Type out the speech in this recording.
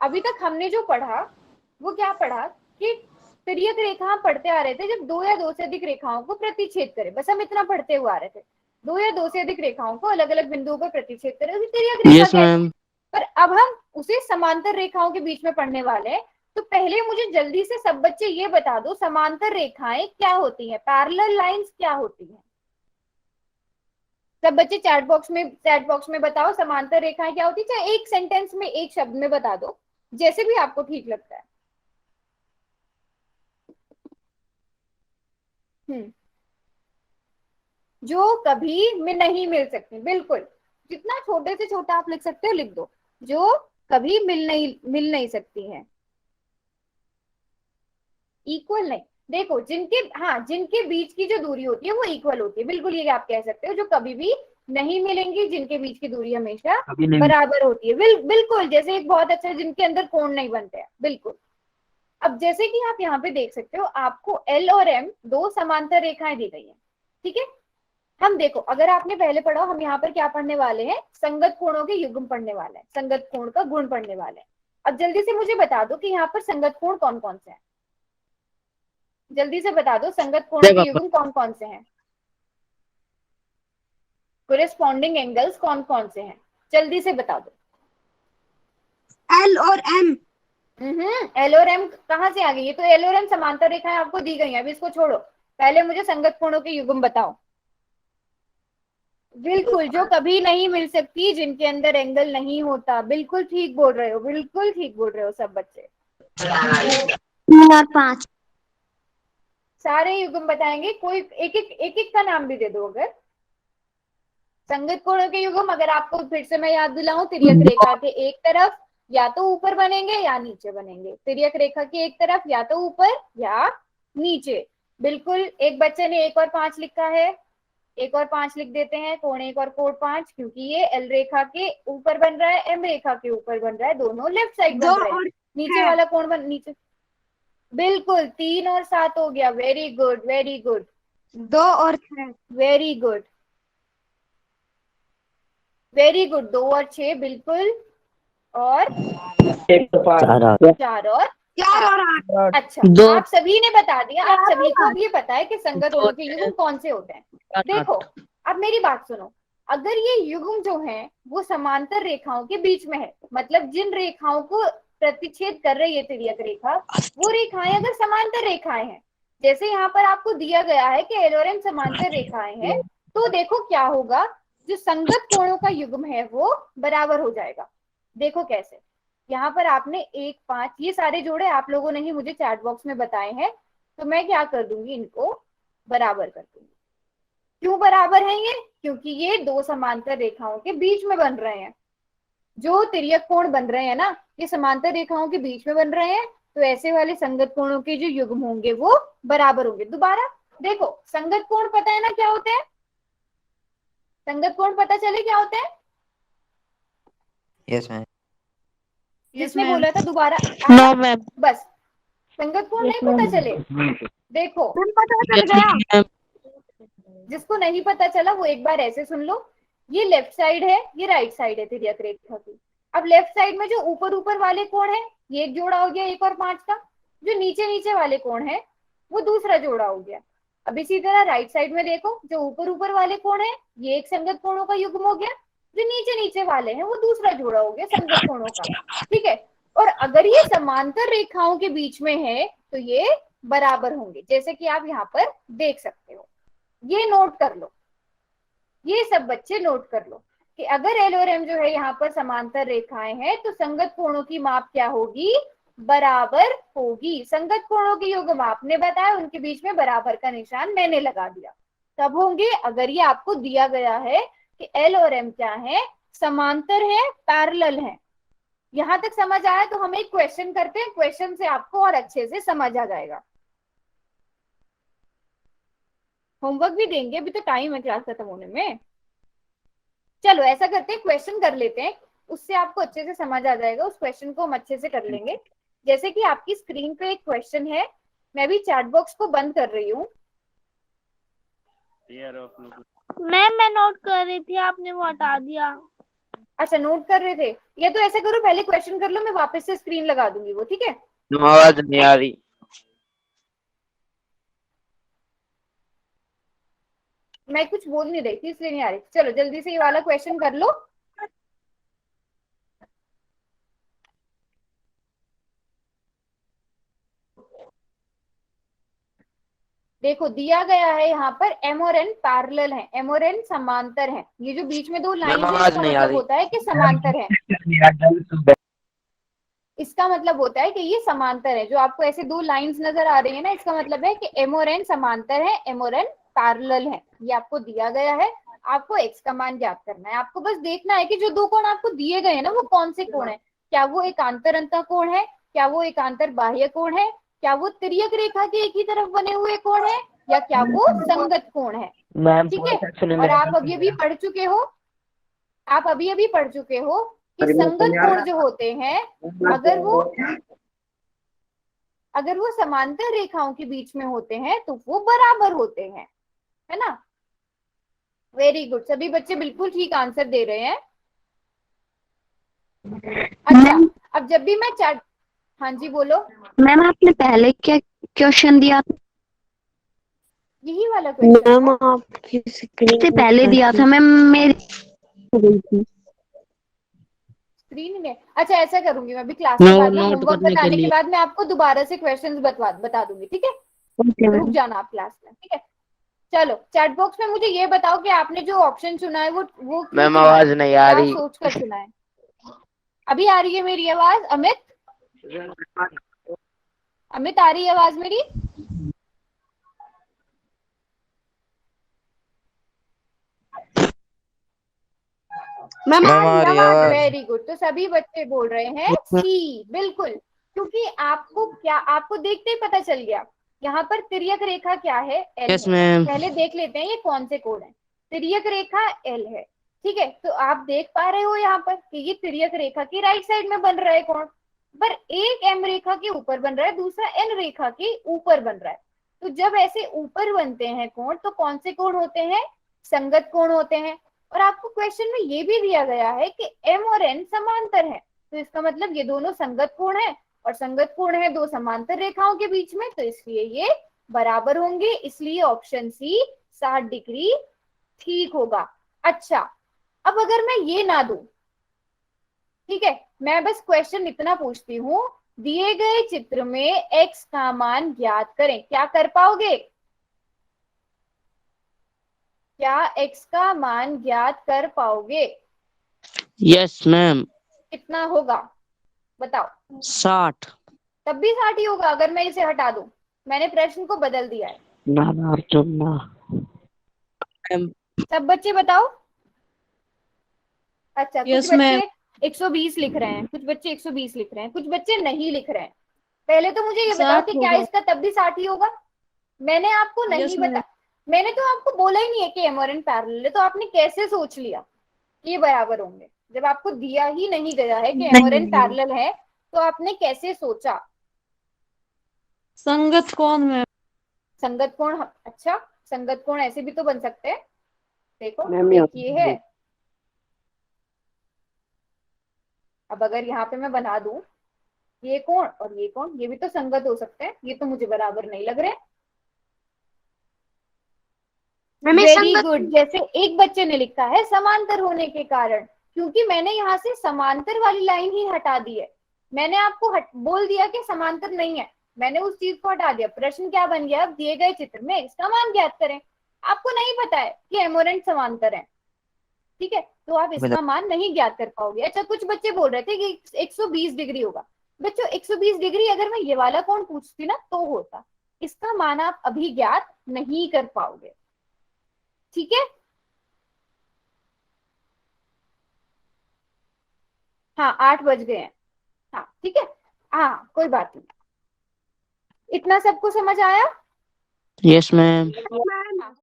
अभी तक हमने जो पढ़ा वो क्या पढ़ा कि तिर्यक रेखा पढ़ते आ रहे थे जब दो या दो से अधिक रेखाओं को प्रतिच्छेद करे, बस हम इतना पढ़ते हुए आ रहे थे, दो या दो से अधिक रेखाओं को अलग अलग बिंदुओं पर प्रतिच्छेद करे उसे तिर्यक रेखा कहते हैं। पर अब हम उसे समांतर रेखाओं के बीच में पढ़ने वाले हैं। तो पहले मुझे जल्दी से सब बच्चे ये बता दो समांतर रेखाएं क्या होती हैं, पैरेलल लाइंस क्या होती हैं। सब बच्चे चैट बॉक्स में बताओ समांतर रेखाएं क्या होती है, चाहे एक सेंटेंस में एक शब्द में बता दो, जैसे भी आपको ठीक लगता है। जो कभी में नहीं मिल सकती, बिल्कुल जितना छोटे से छोटा आप लिख सकते हो लिख दो, जो कभी मिल नहीं सकती है। इक्वल नहीं, देखो जिनके बीच की जो दूरी होती है वो इक्वल होती है, बिल्कुल ये आप कह सकते हो, जो कभी भी नहीं मिलेंगी जिनके बीच की दूरी हमेशा बराबर होती है। बिल्कुल जैसे एक बहुत अच्छा जिनके अंदर कोण नहीं बनते हैं, बिल्कुल। अब जैसे कि आप यहाँ पे देख सकते हो आपको एल और एम दो समांतर रेखाएं दी गई है, ठीक है। हम देखो अगर आपने पहले पढ़ा, हम यहाँ पर क्या पढ़ने वाले हैं, संगत कोणों के युग्म पढ़ने वाले हैं, संगत कोण का गुण पढ़ने वाले हैं। अब जल्दी से मुझे बता दो कि यहाँ पर संगत कोण कौन कौन से हैं, जल्दी से बता दो संगत कोणों के युग्म कौन कौन से हैं, कोरेस्पॉन्डिंग एंगल्स कौन कौन से हैं, जल्दी से बता दो। एल और एम। एल और एम कहाँ से आ गई, ये तो एल और एम समांतर रेखाएं आपको दी गई हैं, अभी इसको छोड़ो, पहले मुझे संगत कोणों के युग्म बताओ। बिल्कुल जो कभी नहीं मिल सकती, जिनके अंदर एंगल नहीं होता, बिल्कुल ठीक बोल रहे हो, बिल्कुल ठीक बोल रहे हो सब बच्चे। 3 और 5 सारे युग्म बताएंगे, कोई एक एक का नाम भी दे दो। अगर संगत कोणों के युग्म अगर आपको फिर से मैं याद दिलाऊं, तिर्यक रेखा के एक तरफ या तो ऊपर बनेंगे या नीचे बनेंगे, तिर्यक रेखा के एक तरफ या तो ऊपर या नीचे। बिल्कुल एक बच्चे ने 1 और 5 लिखा है, 1 और 5 लिख देते हैं, कोण 1 और कोण 5, क्योंकि ये एल रेखा के ऊपर बन रहा है, एम रेखा के ऊपर बन रहा है, दोनों लेफ्ट साइड बन रहे हैं, नीचे वाला कोण बन नीचे। बिल्कुल 3 और 7 हो गया, वेरी गुड वेरी गुड। 2 और 6 वेरी गुड वेरी गुड, 2 और 6 बिल्कुल, और 4 और 8। अच्छा आप सभी ने बता दिया, आप सभी को अब ये पता है कि संगत कोण के युग्म कौन से होते हैं। देखो अब मेरी बात सुनो, अगर ये युग्म जो है वो समांतर रेखाओं के बीच में है, मतलब जिन रेखाओं को प्रतिच्छेद कर रही है तिर्यक रेखा, वो रेखाएं अगर समांतर रेखाएं हैं, जैसे यहाँ पर आपको दिया गया है कि एल और एम समांतर रेखाएं हैं, तो देखो क्या होगा, जो संगत कोणों का युग्म है वो बराबर हो जाएगा। देखो कैसे, यहाँ पर आपने 1 5 ये सारे जोड़े आप लोगों ने ही मुझे चैट बॉक्स में बताए हैं, तो मैं क्या कर दूंगी, इनको बराबर कर दूंगी। क्यों बराबर है ये, क्योंकि ये दो समांतर रेखाओं के बीच में बन रहे हैं, जो तिर्यक कोण बन रहे हैं ना, ये समांतर रेखाओं के बीच में बन रहे हैं, तो ऐसे वाले संगत कोणों के जो युग्म होंगे वो बराबर होंगे। दोबारा देखो, संगत कोण पता है ना क्या होते हैं, संगत कोण पता चले क्या होते हैं। Yes ma'am. किसने बोला था दोबारा, नो मैम। बस संगत कोण नहीं पता चले, देखो पता चल गया। जिसको नहीं पता चला वो एक बार ऐसे सुन लो, ये लेफ्ट साइड है, ये राइट साइड है तिर्यक रेखा की। अब लेफ्ट साइड में जो ऊपर ऊपर वाले कोण है, ये एक जोड़ा हो गया 1 और 5 का, जो नीचे नीचे वाले कोण है वो दूसरा जोड़ा हो गया। अब इसी तरह राइट साइड में देखो, जो ऊपर ऊपर वाले कोण है ये एक संगत कोणों का युग्म हो गया, जो नीचे नीचे वाले हैं वो दूसरा जोड़ा हो गया संगत कोणों का, ठीक है। और अगर ये समांतर रेखाओं के बीच में है तो ये बराबर होंगे, जैसे कि आप यहाँ पर देख सकते हो। ये नोट कर लो, ये सब बच्चे नोट कर लो कि अगर एल और एम जो है यहाँ पर समांतर रेखाएं हैं, तो संगत कोणों की माप क्या होगी, बराबर होगी। संगत कोणों के युग्म आपने बताया, उनके बीच में बराबर का निशान मैंने लगा दिया। तब होंगे अगर ये आपको दिया गया है कि एल और एम क्या है, समांतर है, पैरेलल है। यहां तक समझ आया तो हम एक क्वेश्चन करते हैं, क्वेश्चन से आपको और अच्छे से समझ आ जाएगा। होमवर्क भी देंगे, अभी तो टाइम है क्लास खत्म होने में। चलो ऐसा करते हैं, क्वेश्चन कर लेते हैं, उससे आपको अच्छे से समझ आ जाएगा, उस क्वेश्चन को हम अच्छे से कर लेंगे। जैसे कि आपकी स्क्रीन पे एक क्वेश्चन है, मैं भी चैट बॉक्स को बंद कर रही हूँ। मैम मैं नोट कर रही थी, आपने वो हटा दिया। अच्छा नोट कर रहे थे, या तो ऐसा करो पहले क्वेश्चन कर लो, मैं वापस से स्क्रीन लगा दूंगी वो, ठीक है। आवाज नहीं आ रही। मैं कुछ बोल नहीं रही थी इसलिए नहीं आ रही। चलो जल्दी से ये वाला क्वेश्चन कर लो। देखो दिया गया है यहाँ पर एम और एन पैरेलल है, एम और एन समांतर है। ये जो बीच में दो मैम लाइन है आवाज इसका नहीं आ मतलब रही। होता है कि समांतर है। इसका मतलब होता है कि ये समांतर है। जो आपको ऐसे दो लाइंस नजर आ रही है ना, इसका मतलब है कि एम और एन समांतर है, एम और एन पैरेलल है। ये आपको दिया गया है, आपको एक्स का मान ज्ञात करना है। आपको बस देखना है कि जो दो कोण आपको दिए गए हैं ना, वो कौन से कोण है। क्या वो एकांतर अंतः कोण है, क्या वो एकांतर बाह्य कोण है, क्या वो तिर्यक रेखा के एक ही तरफ बने हुए कोण है, या क्या वो संगत कोण है। मैम ठीक पूरा है। सेक्शन और मेरा आप अभी अभी पढ़ चुके हो, आप अभी अभी पढ़ चुके हो कि संगत कोण जो होते हैं, अगर वो समांतर रेखाओं के बीच में होते हैं तो वो बराबर होते हैं, है ना। वेरी गुड, सभी बच्चे बिल्कुल ठीक आंसर दे रहे हैं। अच्छा, मैम अब जब भी मैं चैट, हाँ जी बोलो। मैम आपने पहले क्या क्वेश्चन दिया था? यही वाला क्वेश्चन मैम था। आप से पहले दिया था मैम, मेरी स्क्रीन में, अच्छा ऐसा करूंगी मैं अभी क्लास मैं के वो बाद ना, नोट होमवर्क करने के बताने के लिए। बाद मैं आपको दोबारा से क्वेश्चंस बता दूंगी, ठीक है। ओके रुक मैम। जाना आप क्लास में, ठीक है। चलो चैट बॉक्स में मुझे ये बताओ कि आपने जो ऑप्शन चुना है वो क्यों मैम चुना है, आवाज नहीं आ क्या रही। सोच कर चुना है। अभी आ रही है मेरी आवाज अमित? अमित आ रही है आवाज मेरी? मैम आ रही आवाज। वेरी गुड, तो सभी बच्चे बोल रहे हैं सी, बिल्कुल। क्योंकि आपको देखते ही पता चल गया। यहाँ पर तिर्यक रेखा क्या है, एल यस है। मैम। पहले देख लेते हैं ये कौन से कोण है। तिर्यक रेखा एल है, ठीक है। तो आप देख पा रहे हो यहाँ पर कि ये तिर्यक रेखा की राइट साइड में बन रहा है कोण, पर एक एम रेखा के ऊपर बन रहा है, दूसरा एन रेखा के ऊपर बन रहा है। तो जब ऐसे ऊपर बनते हैं कोण तो कौन से कोण होते हैं, संगत कोण होते हैं। और आपको क्वेश्चन में ये भी दिया गया है कि एम और एन समांतर है, तो इसका मतलब ये दोनों संगत कोण है, और संगत कोण है दो समांतर रेखाओं के बीच में, तो इसलिए ये बराबर होंगे। इसलिए ऑप्शन सी 60 डिग्री ठीक होगा। अच्छा, अब अगर मैं ये ना दूं, ठीक है, मैं बस क्वेश्चन इतना पूछती हूँ, दिए गए चित्र में एक्स का मान ज्ञात करें, क्या कर पाओगे? क्या एक्स का मान ज्ञात कर पाओगे? Yes ma'am. कितना होगा बताओ। 60। तब भी 60 ही होगा अगर मैं इसे हटा दूं। मैंने प्रश्न को बदल दिया है। ना चुनना। सब बच्चे बताओ। अच्छा, कुछ यस मैम। बच्चे 120 लिख रहे हैं, कुछ बच्चे 120 लिख रहे हैं, कुछ बच्चे नहीं लिख रहे हैं। पहले तो मुझे ये बताओ 60 कि क्या होगा। इसका तब भी 60 ही होगा? मैंने आपको यस नहीं मैम। बता, मैंने तो आपको बोला ही नहीं है कि एम और एन पैरेलल है, तो आपने कैसे सोच लिया कि ये बराबर होंगे? जब आपको दिया ही नहीं गया है कि एम और एन नहीं, पैरेलल है, तो आपने कैसे सोचा? संगत कौन मैम? संगत कोण, अच्छा संगत कोण ऐसे भी तो बन सकते हैं। देखो मैम एक ये है, अब अगर यहाँ पे मैं बना दूं ये कोण और ये कोण, ये भी तो संगत हो सकते हैं, ये तो मुझे बराबर नहीं लग रहे। मैम ये वेरी संगत। गुड, जैसे एक बच्चे ने लिखा है समांतर होने के कारण, क्योंकि मैंने यहाँ से समांतर वाली लाइन ही हटा दी है। मैंने आपको बोल दिया कि समांतर नहीं है, मैंने उस चीज को हटा दिया। प्रश्न क्या बन गया, अब दिए गए चित्र में इसका मान ज्ञात करें। आपको नहीं पता है कि एम और एन समांतर है, ठीक है, तो आप इसका मान नहीं ज्ञात कर पाओगे। अच्छा, कुछ बच्चे बोल रहे थे कि 120 डिग्री होगा। बच्चों 120 डिग्री अगर मैं ये वाला कोण पूछती ना तो होता, इसका मान आप अभी ज्ञात नहीं कर पाओगे, ठीक है। हाँ 8 बज गए हैं, हाँ ठीक है, हाँ कोई बात नहीं। इतना सबको समझ आया? Yes ma'am. हाँ,